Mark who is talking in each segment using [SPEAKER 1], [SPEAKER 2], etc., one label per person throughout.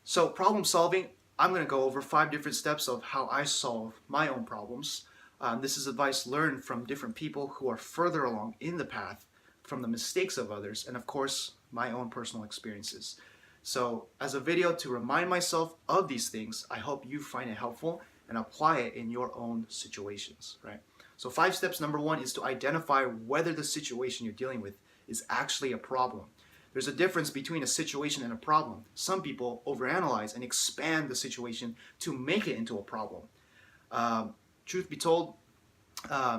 [SPEAKER 1] So problem solving, I'm going to go over 5 different steps of how I solve my own problems. This is advice learned from different people who are further along in the path, from the mistakes of others, and of course, my own personal experiences. So as a video to remind myself of these things, I hope you find it helpful and apply it in your own situations, right? So 5 steps, number 1 is to identify whether the situation you're dealing with is actually a problem. There's a difference between a situation and a problem. Some people overanalyze and expand the situation to make it into a problem. Truth be told,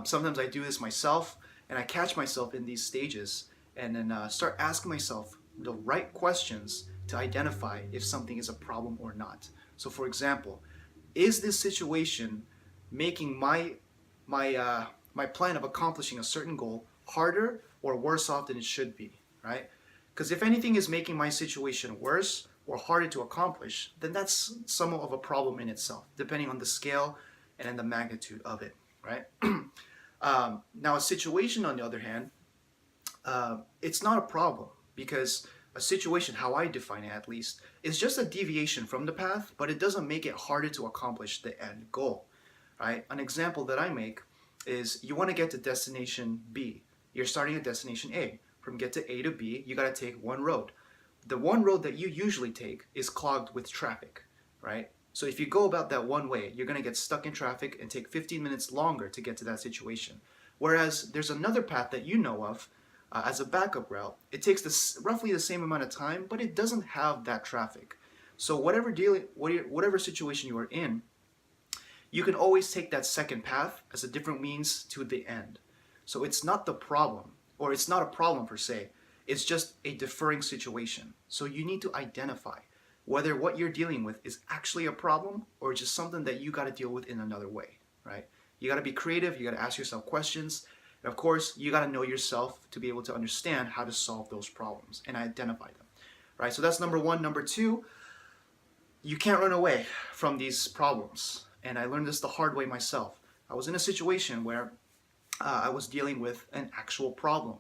[SPEAKER 1] sometimes I do this myself, and I catch myself in these stages and then start asking myself the right questions to identify if something is a problem or not. So for example, is this situation making my plan of accomplishing a certain goal harder or worse off than it should be, right? Because if anything is making my situation worse or harder to accomplish, then that's somewhat of a problem in itself, depending on the scale and the magnitude of it, right? Now, a situation, on the other hand, it's not a problem because a situation, how I define it at least, is just a deviation from the path, but it doesn't make it harder to accomplish the end goal, right? An example that I make is you want to get to destination B. You're starting at destination A. From get to A to B, you got to take one road. The one road that you usually take is clogged with traffic, right? So if you go about that one way, you're going to get stuck in traffic and take 15 minutes longer to get to that situation. Whereas there's another path that you know of as a backup route. It takes roughly the same amount of time, but it doesn't have that traffic. So whatever situation you are in, you can always take that second path as a different means to the end. So it's not the problem, or it's not a problem per se. It's just a deferring situation. So you need to identify whether what you're dealing with is actually a problem or just something that you got to deal with in another way, right? You got to be creative. You got to ask yourself questions. And of course, you got to know yourself to be able to understand how to solve those problems and identify them, right? So that's number 1. Number 2, you can't run away from these problems. And I learned this the hard way myself. I was in a situation where I was dealing with an actual problem.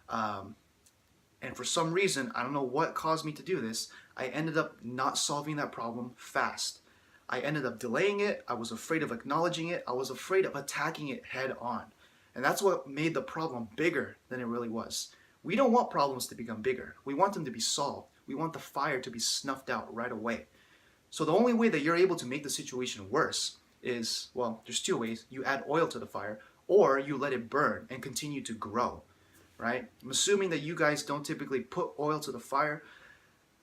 [SPEAKER 1] And for some reason, I don't know what caused me to do this, I ended up not solving that problem fast. I ended up delaying it. I was afraid of acknowledging it. I was afraid of attacking it head on. And that's what made the problem bigger than it really was. We don't want problems to become bigger. We want them to be solved. We want the fire to be snuffed out right away. So the only way that you're able to make the situation worse is, well, there's 2 ways. You add oil to the fire, or you let it burn and continue to grow, right? I'm assuming that you guys don't typically put oil to the fire,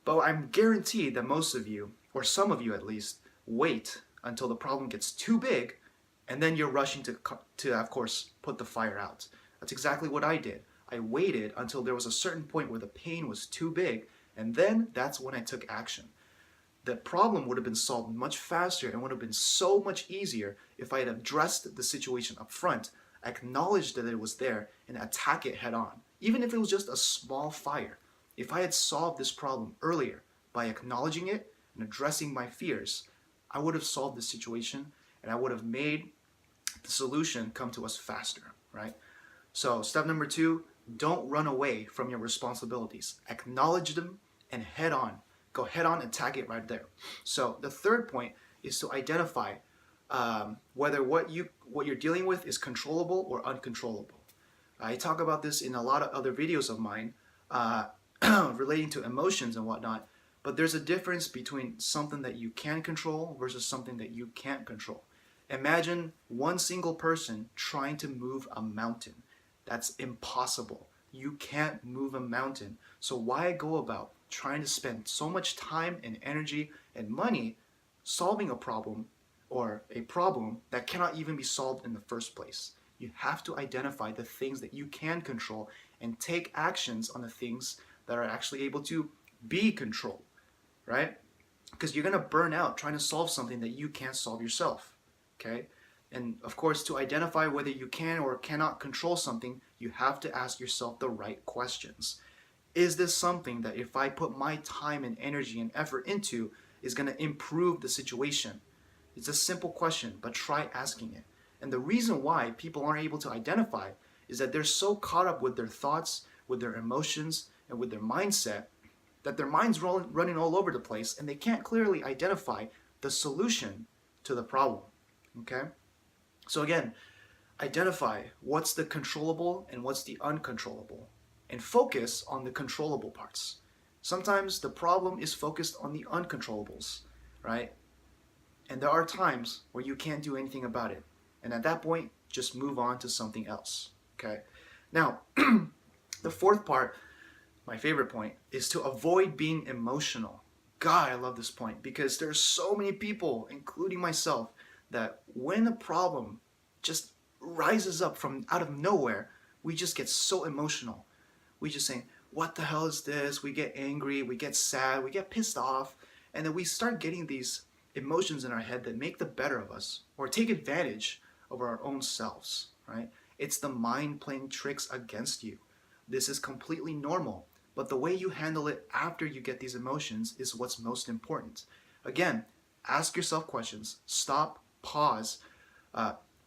[SPEAKER 1] but I'm guaranteed that most of you, or some of you at least, wait until the problem gets too big, and then you're rushing to of course, put the fire out. That's exactly what I did. I waited until there was a certain point where the pain was too big, and then that's when I took action. The problem would have been solved much faster and would have been so much easier if I had addressed the situation up front, acknowledged that it was there, and attack it head on. Even if it was just a small fire. If I had solved this problem earlier by acknowledging it and addressing my fears, I would have solved the situation and I would have made the solution come to us faster, right? So step number 2, don't run away from your responsibilities. Acknowledge them and head on. Go head on and attack it right there. So the third point is to identify whether what you're dealing with is controllable or uncontrollable. I talk about this in a lot of other videos of mine relating to emotions and whatnot, but there's a difference between something that you can control versus something that you can't control. Imagine one single person trying to move a mountain. That's impossible. You can't move a mountain. So why go about trying to spend so much time and energy and money solving a problem or a problem that cannot even be solved in the first place? You have to identify the things that you can control and take actions on the things that are actually able to be controlled, right? Because you're going to burn out trying to solve something that you can't solve yourself, okay? And of course, to identify whether you can or cannot control something, you have to ask yourself the right questions. Is this something that if I put my time and energy and effort into is going to improve the situation? It's a simple question, but try asking it. And the reason why people aren't able to identify is that they're so caught up with their thoughts, with their emotions, and with their mindset that their mind's running all over the place and they can't clearly identify the solution to the problem. Okay? So again, identify what's the controllable and what's the uncontrollable, and focus on the controllable parts. Sometimes the problem is focused on the uncontrollables, right? And there are times where you can't do anything about it. And at that point, just move on to something else. Okay? Now, the fourth part, my favorite point, is to avoid being emotional. God, I love this point because there's so many people, including myself, that when a problem just rises up from out of nowhere, we just get so emotional. We just say, what the hell is this? We get angry, we get sad, we get pissed off, and then we start getting these emotions in our head that make the better of us or take advantage of our own selves, right? It's the mind playing tricks against you. This is completely normal, but the way you handle it after you get these emotions is what's most important. Again, ask yourself questions. Stop, pause,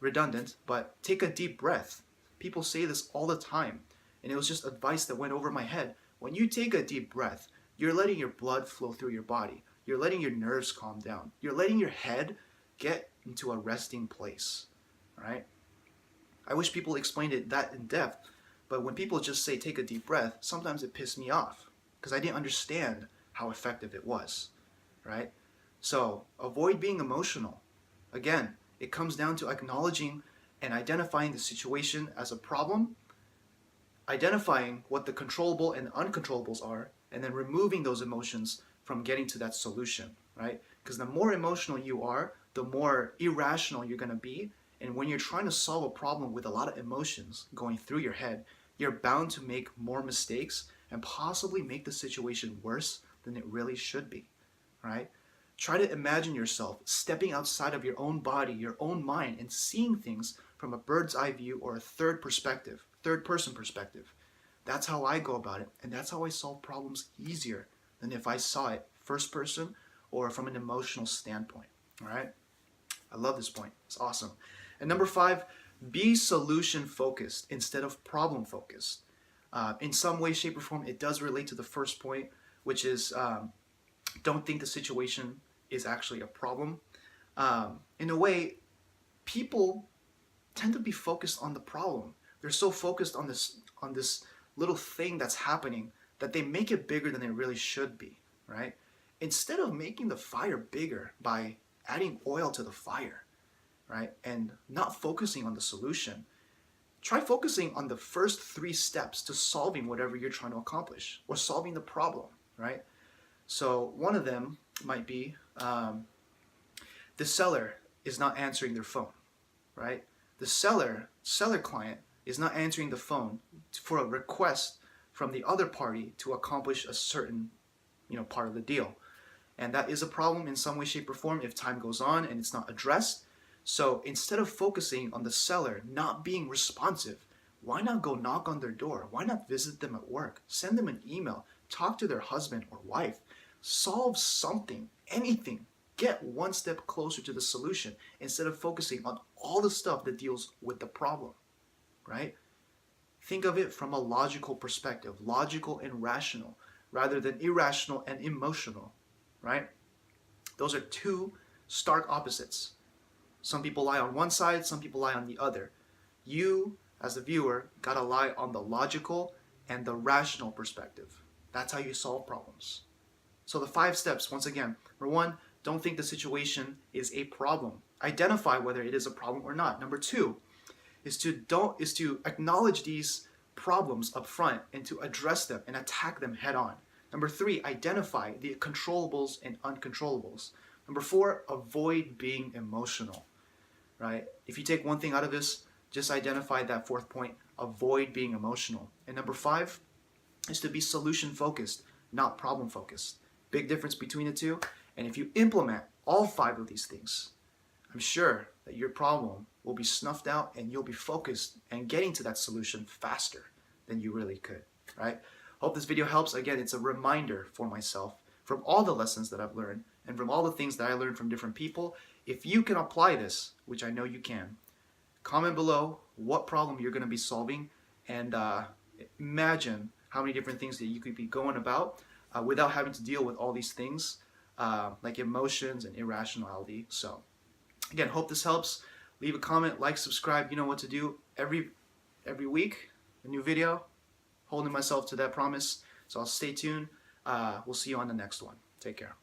[SPEAKER 1] redundant, but take a deep breath. People say this all the time, and it was just advice that went over my head. When you take a deep breath, you're letting your blood flow through your body. You're letting your nerves calm down. You're letting your head get into a resting place, right? I wish people explained it that in depth, but when people just say take a deep breath, sometimes it pissed me off because I didn't understand how effective it was, right? So avoid being emotional. Again, it comes down to acknowledging and identifying the situation as a problem, identifying what the controllable and uncontrollables are, and then removing those emotions from getting to that solution, right? Because the more emotional you are, the more irrational you're going to be. And when you're trying to solve a problem with a lot of emotions going through your head, you're bound to make more mistakes and possibly make the situation worse than it really should be, right? Try to imagine yourself stepping outside of your own body, your own mind, and seeing things from a bird's eye view or a third person perspective. That's how I go about it, and that's how I solve problems easier than if I saw it first person or from an emotional standpoint. All right? I love this point. It's awesome. And number 5, be solution focused instead of problem focused. In some way, shape, or form, it does relate to the first point, which is don't think the situation is actually a problem. In a way, people tend to be focused on the problem. They're so focused on this little thing that's happening that they make it bigger than it really should be, right? Instead of making the fire bigger by adding oil to the fire, right, and not focusing on the solution, try focusing on the first 3 steps to solving whatever you're trying to accomplish or solving the problem, right? So one of them might be the seller is not answering their phone, right? The seller client is not answering the phone for a request from the other party to accomplish a certain, part of the deal. And that is a problem in some way, shape, or form if time goes on and it's not addressed. So instead of focusing on the seller not being responsive, why not go knock on their door? Why not visit them at work? Send them an email. Talk to their husband or wife. Solve something, anything. Get one step closer to the solution instead of focusing on all the stuff that deals with the problem, right? Think of it from a logical perspective, logical and rational, rather than irrational and emotional, right? Those are 2 stark opposites. Some people lie on one side, some people lie on the other. You, as the viewer, gotta lie on the logical and the rational perspective. That's how you solve problems. So the 5 steps, once again, number 1, don't think the situation is a problem. Identify whether it is a problem or not. Number 2 is to acknowledge these problems up front and to address them and attack them head on. Number 3, identify the controllables and uncontrollables. Number 4, avoid being emotional, right? If you take one thing out of this, just identify that 4th point, avoid being emotional. And number 5 is to be solution focused, not problem focused. Big difference between the two. And if you implement all 5 of these things, I'm sure that your problem will be snuffed out and you'll be focused and getting to that solution faster than you really could, right? Hope this video helps. Again, it's a reminder for myself from all the lessons that I've learned and from all the things that I learned from different people. If you can apply this, which I know you can, comment below what problem you're going to be solving and imagine how many different things that you could be going about. without having to deal with all these things like emotions and irrationality. So again, hope this helps. Leave a comment, like, subscribe. You know what to do. Every week, a new video. Holding myself to that promise. So I'll stay tuned. We'll see you on the next one. Take care.